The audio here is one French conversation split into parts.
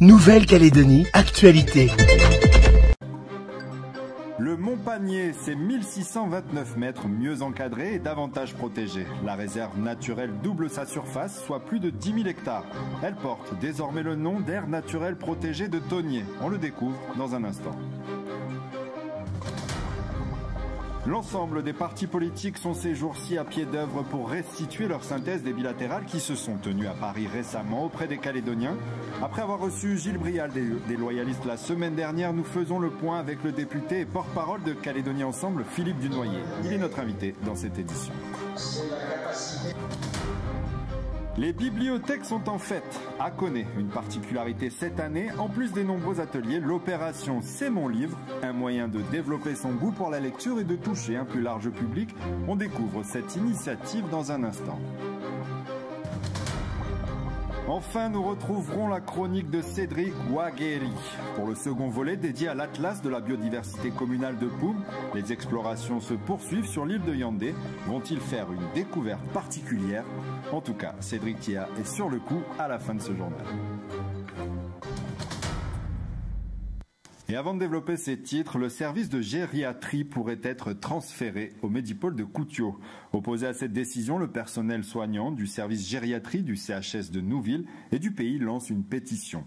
Nouvelle-Calédonie, actualité. Le Montpagnet, c'est 1629 mètres mieux encadrés et davantage protégés. La réserve naturelle double sa surface, soit plus de 10 000 hectares. Elle porte désormais le nom d'aire naturelle protégée de Tonnier. On le découvre dans un instant. L'ensemble des partis politiques sont ces jours-ci à pied d'œuvre pour restituer leur synthèse des bilatérales qui se sont tenues à Paris récemment auprès des Calédoniens. Après avoir reçu Gilles Brial des loyalistes la semaine dernière, nous faisons le point avec le député et porte-parole de Calédonie Ensemble, Philippe Dunoyer. Il est notre invité dans cette édition. Les bibliothèques sont en fête. À Koné, une particularité cette année, en plus des nombreux ateliers, l'opération C'est mon livre, un moyen de développer son goût pour la lecture et de toucher un plus large public. On découvre cette initiative dans un instant. Enfin, nous retrouverons la chronique de Cédric Wagheri. Pour le second volet dédié à l'Atlas de la biodiversité communale de Poum, les explorations se poursuivent sur l'île de Yandé. Vont-ils faire une découverte particulière? En tout cas, Cédric Thia est sur le coup à la fin de ce journal. Et avant de développer ces titres, le service de gériatrie pourrait être transféré au Médipôle de Koutiaux. Opposé à cette décision, le personnel soignant du service gériatrie du CHS de Nouville et du pays lance une pétition.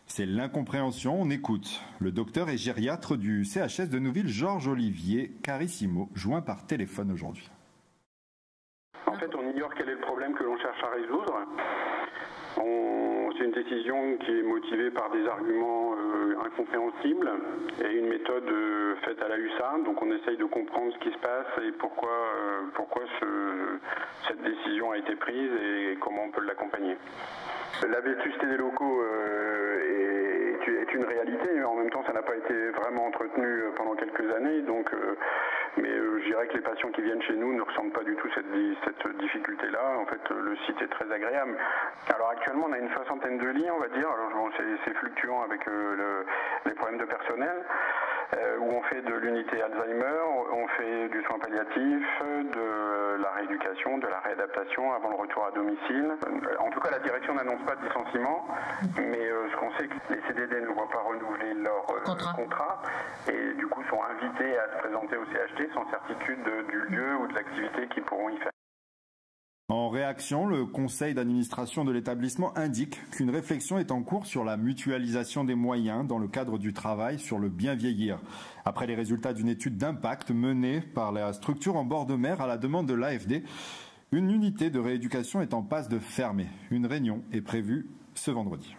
C'est l'incompréhension, on écoute. Le docteur et gériatre du CHS de Nouville, Georges-Olivier Carissimo, joint par téléphone aujourd'hui. En fait, on ignore quel est le problème que l'on cherche à résoudre. C'est une décision qui est motivée par des arguments incompréhensibles et une méthode faite à la USAR. Donc on essaye de comprendre ce qui se passe et pourquoi cette décision a été prise et comment on peut l'accompagner. La vétusté des locaux est une réalité, mais en même temps ça n'a pas été vraiment entretenu pendant quelques années. Mais je dirais que les patients qui viennent chez nous ne ressentent pas du tout cette difficulté-là. En fait, le site est très agréable. Alors actuellement, on a une 60aine de lits, on va dire. Alors bon, c'est fluctuant avec les problèmes de personnel. Où on fait de l'unité Alzheimer, on fait du soin palliatif, de la rééducation, de la réadaptation avant le retour à domicile. En tout cas, la direction n'annonce pas de licenciement, mais ce qu'on sait, que les CDD ne vont pas renouveler leur contrat et du coup sont invités à se présenter au CHT sans certitude du lieu ou de l'activité qu'ils pourront y faire. En réaction, le conseil d'administration de l'établissement indique qu'une réflexion est en cours sur la mutualisation des moyens dans le cadre du travail sur le bien vieillir. Après les résultats d'une étude d'impact menée par la structure en bord de mer à la demande de l'AFD, une unité de rééducation est en passe de fermer. Une réunion est prévue ce vendredi.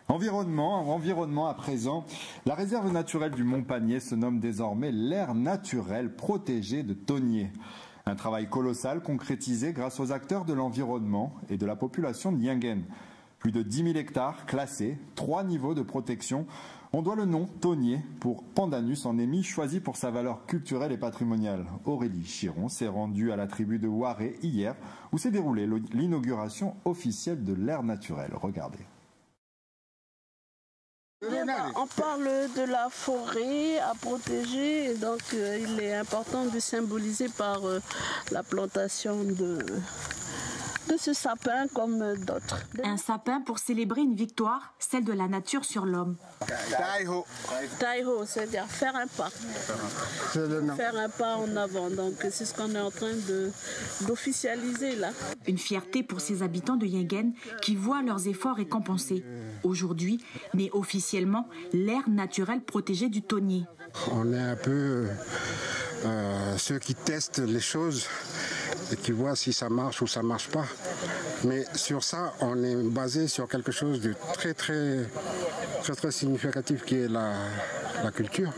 Environnement à présent. La réserve naturelle du Montpagnet se nomme désormais l'aire naturelle protégée de Tonnier. Un travail colossal concrétisé grâce aux acteurs de l'environnement et de la population de Yingen. Plus de 10 000 hectares classés, 3 niveaux de protection. On doit le nom Tonnier pour Pandanus endémique choisi pour sa valeur culturelle et patrimoniale. Aurélie Chiron s'est rendue à la tribu de Waré hier où s'est déroulée l'inauguration officielle de l'aire naturelle. Regardez. On parle de la forêt à protéger, donc il est important de symboliser par la plantation de ce sapin comme d'autres. Un sapin pour célébrer une victoire, celle de la nature sur l'homme. Taiho, c'est-à-dire faire un pas. Faire un pas en avant, donc c'est ce qu'on est en train d'officialiser là. Une fierté pour ces habitants de Yingen qui voient leurs efforts récompensés. Aujourd'hui, mais officiellement, l'aire naturelle protégée du Tonnier. On est un peu ceux qui testent les choses et qui voient si ça marche ou ça marche pas. Mais sur ça, on est basé sur quelque chose de très significatif qui est la culture.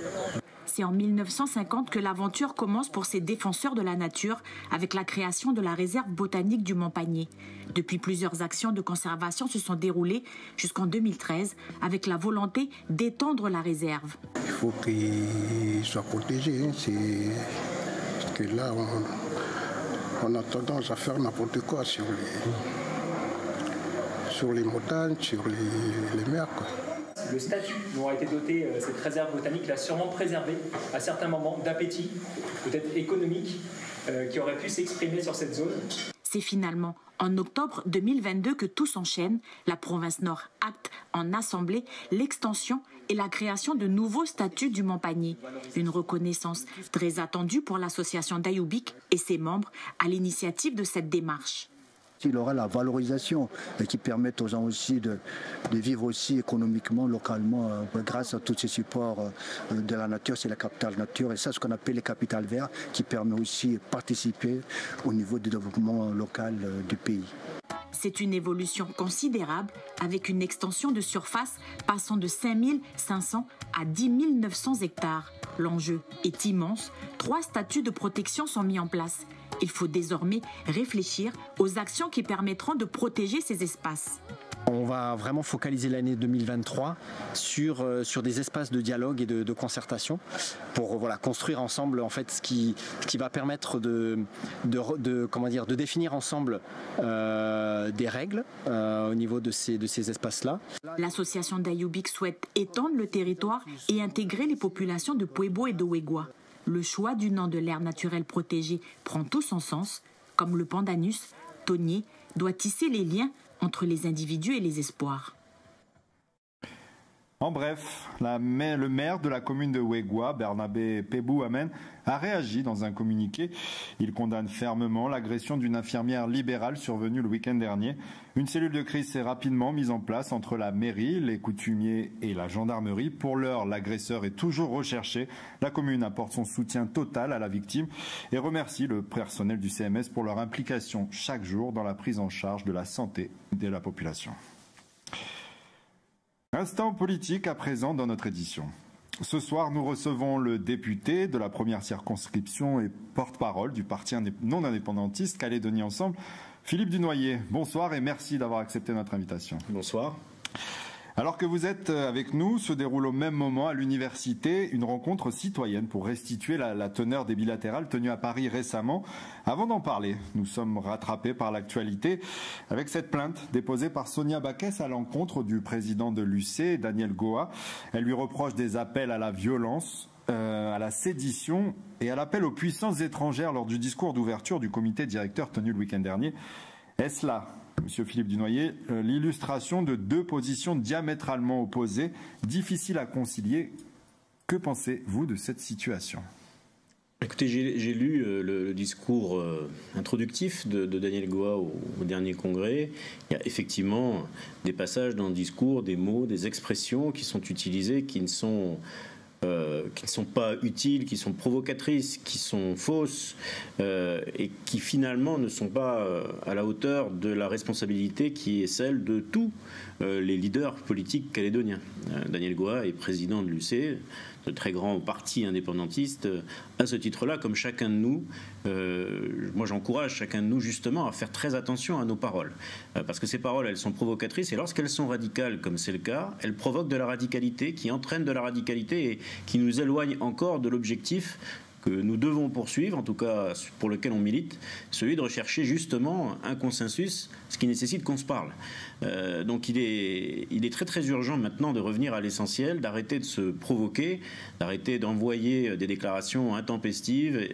C'est en 1950 que l'aventure commence pour ces défenseurs de la nature avec la création de la réserve botanique du Montpagnet. Depuis, plusieurs actions de conservation se sont déroulées jusqu'en 2013 avec la volonté d'étendre la réserve. Il faut qu'il soit protégé. Parce que là, on a tendance à faire n'importe quoi sur les montagnes, sur les mers, quoi. Le statut dont a été dotée cette réserve botanique l'a sûrement préservé à certains moments d'appétit, peut-être économique, qui aurait pu s'exprimer sur cette zone. C'est finalement en octobre 2022 que tout s'enchaîne. La province Nord acte en assemblée l'extension et la création de nouveaux statuts du Montpagny. Une reconnaissance très attendue pour l'association d'Ayoubik et ses membres à l'initiative de cette démarche. Il aura la valorisation qui permet aux gens aussi de vivre aussi économiquement, localement, grâce à tous ces supports de la nature, c'est la capitale nature. Et ça, ce qu'on appelle les capitales vertes, qui permet aussi de participer au niveau du développement local du pays. C'est une évolution considérable avec une extension de surface passant de 5 500 à 10 900 hectares. L'enjeu est immense. 3 statuts de protection sont mis en place. Il faut désormais réfléchir aux actions qui permettront de protéger ces espaces. On va vraiment focaliser l'année 2023 sur des espaces de dialogue et de concertation pour construire ensemble en fait ce qui va permettre de définir ensemble des règles au niveau de ces espaces-là. L'association d'Ayoubik souhaite étendre le territoire et intégrer les populations de Puebo et de Wegua. Le choix du nom de l'aire naturelle protégée prend tout son sens. Comme le pandanus, Tonnier doit tisser les liens entre les individus et les espoirs. En bref, le maire de la commune de Wegua, Bernabé Pebou Amen, a réagi dans un communiqué. Il condamne fermement l'agression d'une infirmière libérale survenue le week-end dernier. Une cellule de crise s'est rapidement mise en place entre la mairie, les coutumiers et la gendarmerie. Pour l'heure, l'agresseur est toujours recherché. La commune apporte son soutien total à la victime et remercie le personnel du CMS pour leur implication chaque jour dans la prise en charge de la santé de la population. Instant politique à présent dans notre édition. Ce soir, nous recevons le député de la première circonscription et porte-parole du parti non indépendantiste Calédonie Ensemble, Philippe Dunoyer. Bonsoir et merci d'avoir accepté notre invitation. Bonsoir. Alors que vous êtes avec nous, se déroule au même moment à l'université une rencontre citoyenne pour restituer la teneur des bilatérales tenues à Paris récemment. Avant d'en parler, nous sommes rattrapés par l'actualité avec cette plainte déposée par Sonia Baquès à l'encontre du président de l'UC, Daniel Goa. Elle lui reproche des appels à la violence, à la sédition et à l'appel aux puissances étrangères lors du discours d'ouverture du comité directeur tenu le week-end dernier. Est-ce là, Monsieur Philippe Dunoyer, l'illustration de 2 positions diamétralement opposées, difficiles à concilier? Que pensez-vous de cette situation? Écoutez, j'ai lu le discours introductif de Daniel Goa au dernier congrès. Il y a effectivement des passages dans le discours, des mots, des expressions qui sont utilisées, qui ne sont pas utiles, qui sont provocatrices, qui sont fausses et qui finalement ne sont pas à la hauteur de la responsabilité qui est celle de tous les leaders politiques calédoniens. Daniel Goa est président de l'UC, de très grands partis indépendantistes. À ce titre-là, comme chacun de nous, moi j'encourage chacun de nous justement à faire très attention à nos paroles. Parce que ces paroles, elles sont provocatrices et lorsqu'elles sont radicales, comme c'est le cas, elles provoquent de la radicalité, qui entraîne de la radicalité et qui nous éloigne encore de l'objectif que nous devons poursuivre, en tout cas pour lequel on milite, celui de rechercher justement un consensus, ce qui nécessite qu'on se parle. Donc il est très très urgent maintenant de revenir à l'essentiel, d'arrêter de se provoquer, d'arrêter d'envoyer des déclarations intempestives,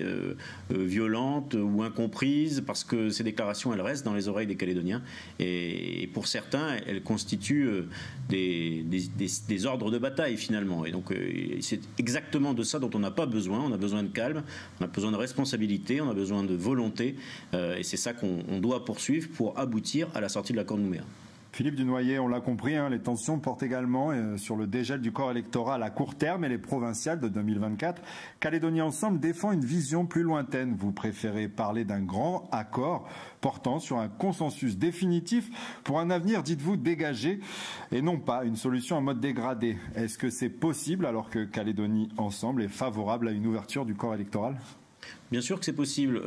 violentes ou incomprises, parce que ces déclarations elles restent dans les oreilles des Calédoniens et pour certains elles constituent des ordres de bataille finalement. Et donc c'est exactement de ça dont on n'a pas besoin. On a besoin de calme, on a besoin de responsabilité, on a besoin de volonté et c'est ça qu'on doit poursuivre pour aboutir à la sortie de l'accord de Nouméa. Philippe Dunoyer, on l'a compris, les tensions portent également sur le dégel du corps électoral à court terme et les provinciales de 2024. Calédonie Ensemble défend une vision plus lointaine. Vous préférez parler d'un grand accord portant sur un consensus définitif pour un avenir, dites-vous, dégagé et non pas une solution en mode dégradé. Est-ce que c'est possible alors que Calédonie Ensemble est favorable à une ouverture du corps électoral ? Bien sûr que c'est possible.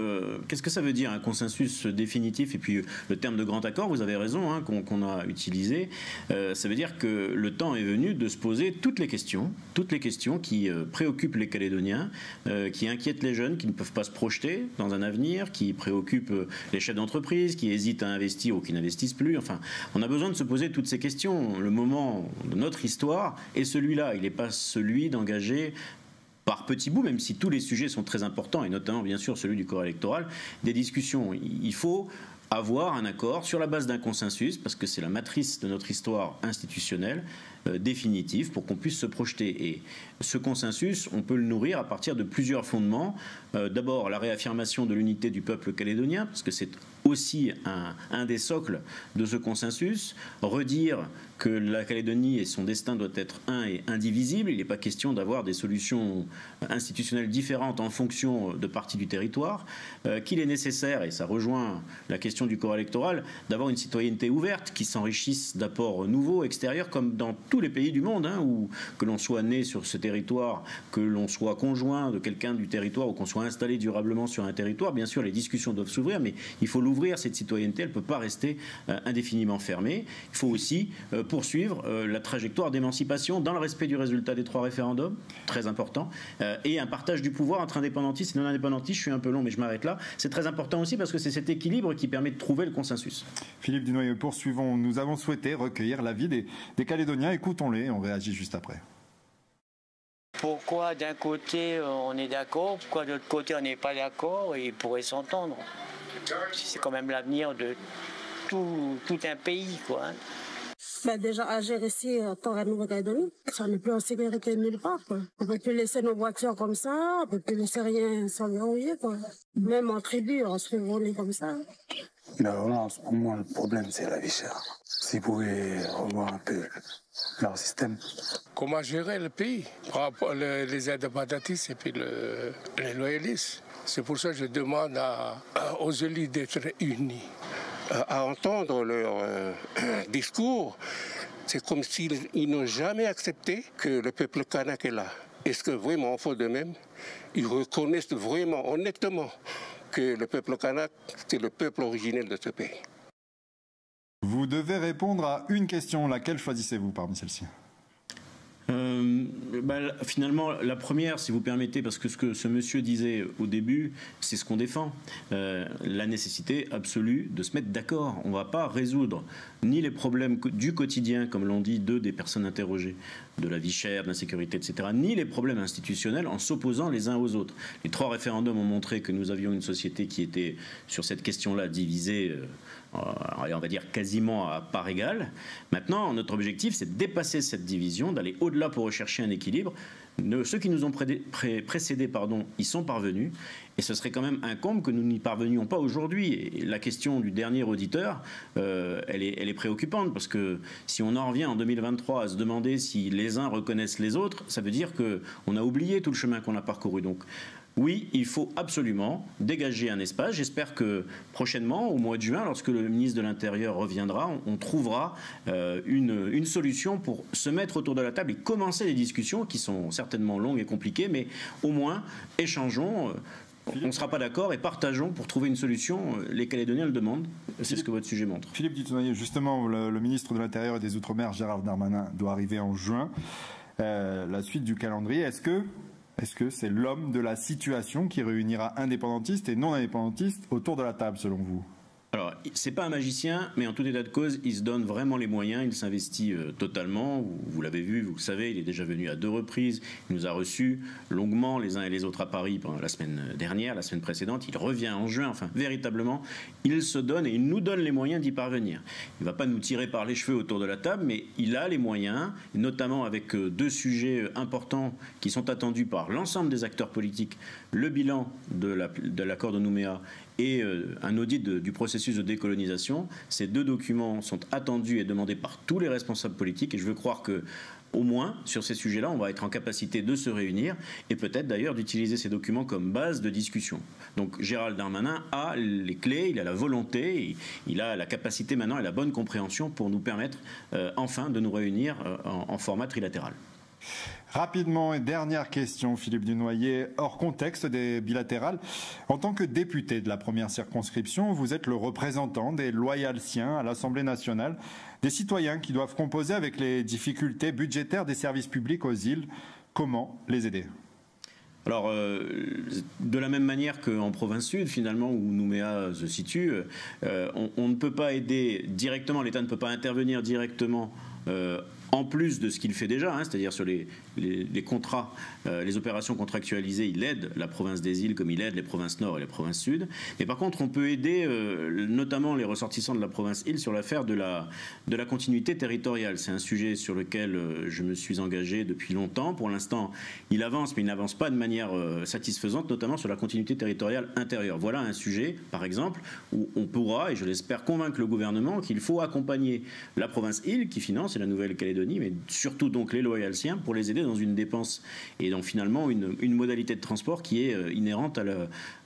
Qu'est-ce que ça veut dire un consensus définitif? Et puis le terme de grand accord, vous avez raison, qu'on a utilisé. Ça veut dire que le temps est venu de se poser toutes les questions qui préoccupent les Calédoniens, qui inquiètent les jeunes qui ne peuvent pas se projeter dans un avenir, qui préoccupent les chefs d'entreprise, qui hésitent à investir ou qui n'investissent plus. Enfin, on a besoin de se poser toutes ces questions. Le moment de notre histoire est celui-là. Il n'est pas celui d'engager par petits bouts, même si tous les sujets sont très importants, et notamment bien sûr celui du corps électoral, des discussions. Il faut avoir un accord sur la base d'un consensus, parce que c'est la matrice de notre histoire institutionnelle définitive pour qu'on puisse se projeter. Et ce consensus, on peut le nourrir à partir de plusieurs fondements. D'abord, la réaffirmation de l'unité du peuple calédonien, parce que c'est aussi un des socles de ce consensus. Redire que la Calédonie et son destin doivent être un et indivisible. Il n'est pas question d'avoir des solutions institutionnelles différentes en fonction de parties du territoire. Qu'il est nécessaire, et ça rejoint la question du corps électoral, d'avoir une citoyenneté ouverte qui s'enrichisse d'apports nouveaux, extérieurs, comme dans tous les pays du monde, hein, où que l'on soit né sur ce territoire, que l'on soit conjoint de quelqu'un du territoire ou qu'on soit installé durablement sur un territoire. Bien sûr, les discussions doivent s'ouvrir, mais il faut l'ouvrir, cette citoyenneté. Elle ne peut pas rester indéfiniment fermée. Il faut aussi poursuivre la trajectoire d'émancipation dans le respect du résultat des 3 référendums, très important, et un partage du pouvoir entre indépendantistes et non-indépendantistes. Je suis un peu long, mais je m'arrête là. C'est très important aussi parce que c'est cet équilibre qui permet de trouver le consensus. Philippe Dunoyer, poursuivons. Nous avons souhaité recueillir l'avis des Calédoniens. Écoutons-les, on réagit juste après. Pourquoi d'un côté on est d'accord, pourquoi de l'autre côté on n'est pas d'accord, et ils pourraient s'entendre. C'est quand même l'avenir de tout un pays, quoi. Déjà, agir ici, en Nouvelle-Calédonie, ça n'est plus en sécurité nulle part, quoi. On ne peut plus laisser nos voitures comme ça, on ne peut plus laisser rien sans verrouiller, quoi. Même en tribu, on se fait voler comme ça. Non, pour moi, le problème, c'est la vie chère. Si vous pouvez revoir un peu leur système. Comment gérer le pays par rapport les indépendantistes et puis les loyalistes. C'est pour ça que je demande aux élus d'être unis. À entendre leur discours, c'est comme s'ils n'ont jamais accepté que le peuple kanak est là. Est-ce que vraiment, en fond de même, ils reconnaissent vraiment, honnêtement, que le peuple kanak, c'est le peuple originel de ce pays? Vous devez répondre à une question. Laquelle choisissez-vous parmi celles-ci? Finalement, la première, si vous permettez, parce que ce que ce monsieur disait au début, c'est ce qu'on défend. La nécessité absolue de se mettre d'accord. On ne va pas résoudre ni les problèmes du quotidien, comme l'ont dit deux des personnes interrogées, de la vie chère, de l'insécurité, etc., ni les problèmes institutionnels en s'opposant les uns aux autres. Les 3 référendums ont montré que nous avions une société qui était, sur cette question-là, divisée, on va dire quasiment à part égale. Maintenant, notre objectif, c'est de dépasser cette division, d'aller au-delà pour rechercher un équilibre. Ceux qui nous ont précédés, y sont parvenus, et ce serait quand même un comble que nous n'y parvenions pas aujourd'hui. Et la question du dernier auditeur, elle est préoccupante, parce que si on en revient en 2023 à se demander si les uns reconnaissent les autres, ça veut dire qu'on a oublié tout le chemin qu'on a parcouru. Donc, oui, il faut absolument dégager un espace. J'espère que prochainement, au mois de juin, lorsque le ministre de l'Intérieur reviendra, on trouvera une solution pour se mettre autour de la table et commencer les discussions qui sont certainement longues et compliquées, mais au moins échangeons. On ne sera pas d'accord et partageons pour trouver une solution. Les Calédoniens le demandent. C'est ce que votre sujet montre. Philippe Dunoyer, justement, le ministre de l'Intérieur et des Outre-mer, Gérald Darmanin, doit arriver en juin. La suite du calendrier, est-ce que c'est l'homme de la situation qui réunira indépendantistes et non-indépendantistes autour de la table, selon vous? Alors, c'est pas un magicien, mais en tout état de cause, il se donne vraiment les moyens, il s'investit totalement. Vous l'avez vu, vous le savez, il est déjà venu à 2 reprises. Il nous a reçus longuement, les uns et les autres, à Paris pendant la semaine dernière, la semaine précédente. Il revient en juin, enfin, véritablement, il se donne et il nous donne les moyens d'y parvenir. Il ne va pas nous tirer par les cheveux autour de la table, mais il a les moyens, notamment avec 2 sujets importants qui sont attendus par l'ensemble des acteurs politiques. Le bilan de l'accord de Nouméa et un audit du processus de décolonisation. Ces 2 documents sont attendus et demandés par tous les responsables politiques, et je veux croire que au moins, sur ces sujets-là, on va être en capacité de se réunir et peut-être d'ailleurs d'utiliser ces documents comme base de discussion. Donc Gérald Darmanin a les clés, il a la volonté, il a la capacité maintenant et la bonne compréhension pour nous permettre enfin de nous réunir en format trilatéral. Rapidement, et dernière question, Philippe Dunoyer, hors contexte des bilatérales. En tant que député de la première circonscription, vous êtes le représentant des loyaltiens à l'Assemblée nationale, des citoyens qui doivent composer avec les difficultés budgétaires des services publics aux îles. Comment les aider ? Alors, de la même manière qu'en province sud, finalement, où Nouméa se situe, on ne peut pas aider directement, l'État ne peut pas intervenir directement en plus de ce qu'il fait déjà, c'est-à-dire sur les contrats, les opérations contractualisées, il aide la province des îles comme il aide les provinces nord et les provinces sud. Mais par contre, on peut aider notamment les ressortissants de la province île sur l'affaire de la continuité territoriale. C'est un sujet sur lequel je me suis engagé depuis longtemps. Pour l'instant, il avance, mais il n'avance pas de manière satisfaisante, notamment sur la continuité territoriale intérieure. Voilà un sujet, par exemple, où on pourra, et je l'espère, convaincre le gouvernement qu'il faut accompagner la province île qui finance, et la Nouvelle-Calédonie, mais surtout donc les Loyalsiens, pour les aider dans une dépense et dans finalement une modalité de transport qui est inhérente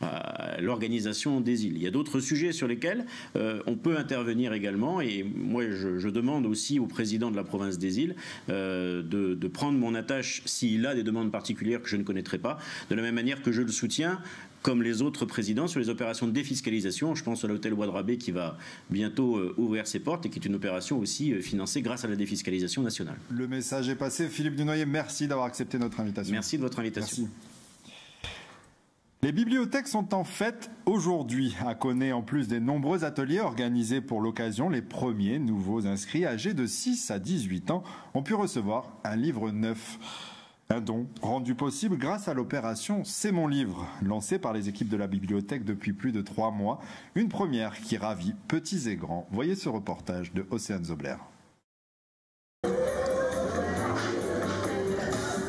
à l'organisation des îles. Il y a d'autres sujets sur lesquels on peut intervenir également, et moi je demande aussi au président de la province des îles de prendre mon attache s'il a des demandes particulières que je ne connaîtrai pas, de la même manière que je le soutiens comme les autres présidents sur les opérations de défiscalisation. Je pense à l'hôtel Ouadrabé qui va bientôt ouvrir ses portes et qui est une opération aussi financée grâce à la défiscalisation nationale. Le message est passé. Philippe Dunoyer, merci d'avoir accepté notre invitation. Merci de votre invitation. Merci. Les bibliothèques sont en fête aujourd'hui. À Koné, en plus des nombreux ateliers organisés pour l'occasion, les premiers nouveaux inscrits âgés de 6 à 18 ans ont pu recevoir un livre neuf. Un don rendu possible grâce à l'opération C'est mon livre, lancée par les équipes de la bibliothèque depuis plus de 3 mois. Une première qui ravit petits et grands. Voyez ce reportage de Océane Zobler.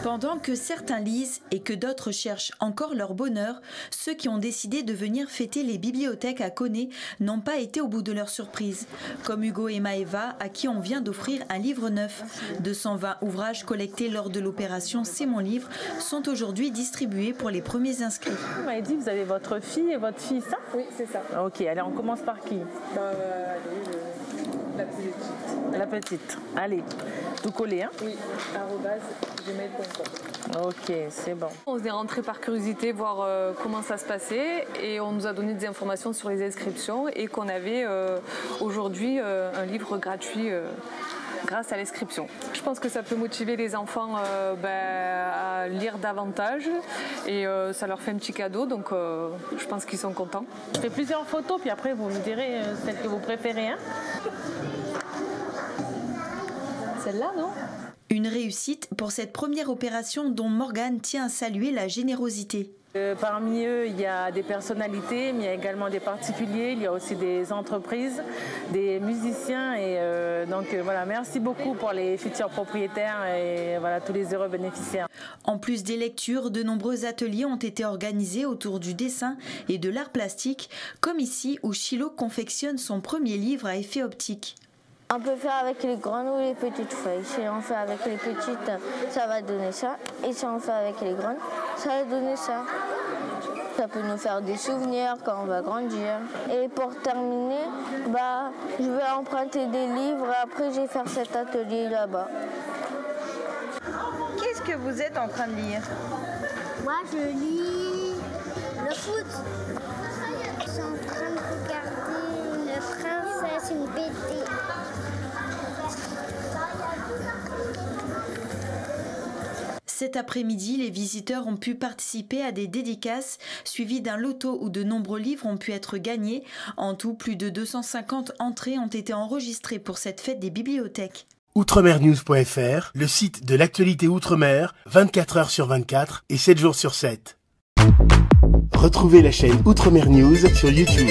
Pendant que certains lisent et que d'autres cherchent encore leur bonheur, ceux qui ont décidé de venir fêter les bibliothèques à Koné n'ont pas été au bout de leur surprise. Comme Hugo et Maëva, à qui on vient d'offrir un livre neuf. 220 ouvrages collectés lors de l'opération C'est mon livre sont aujourd'hui distribués pour les premiers inscrits. Vous m'avez dit que vous avez votre fille et votre fils, ça? Oui, c'est ça. Ok, allez, on commence par qui? La petite. La petite. Allez, tout collé, hein? Oui, @gmail.com. Ok, c'est bon. On est rentré par curiosité voir comment ça se passait et on nous a donné des informations sur les inscriptions et qu'on avait aujourd'hui un livre gratuit grâce à l'inscription. Je pense que ça peut motiver les enfants à lire davantage et ça leur fait un petit cadeau, donc je pense qu'ils sont contents. Je fais plusieurs photos puis après vous me direz celle que vous préférez. Hein? Celle-là, non? Une réussite pour cette première opération dont Morgane tient à saluer la générosité. Parmi eux, il y a des personnalités, mais il y a également des particuliers, il y a aussi des entreprises, des musiciens. Et donc voilà, merci beaucoup pour les futurs propriétaires et voilà, tous les heureux bénéficiaires. En plus des lectures, de nombreux ateliers ont été organisés autour du dessin et de l'art plastique, comme ici où Chilo confectionne son premier livre à effet optique. On peut faire avec les grandes ou les petites feuilles. Si on fait avec les petites, ça va donner ça. Et si on fait avec les grandes, ça va donner ça. Ça peut nous faire des souvenirs quand on va grandir. Et pour terminer, je vais emprunter des livres et après je vais faire cet atelier là-bas. Qu'est-ce que vous êtes en train de lire? Moi, je lis le foot. Je suis en train de regarder une princesse, une BD. Cet après-midi, les visiteurs ont pu participer à des dédicaces suivies d'un loto où de nombreux livres ont pu être gagnés. En tout, plus de 250 entrées ont été enregistrées pour cette fête des bibliothèques. Outremernews.fr, le site de l'actualité Outre-mer, 24 heures sur 24 et 7 jours sur 7. Retrouvez la chaîne Outremer News sur YouTube.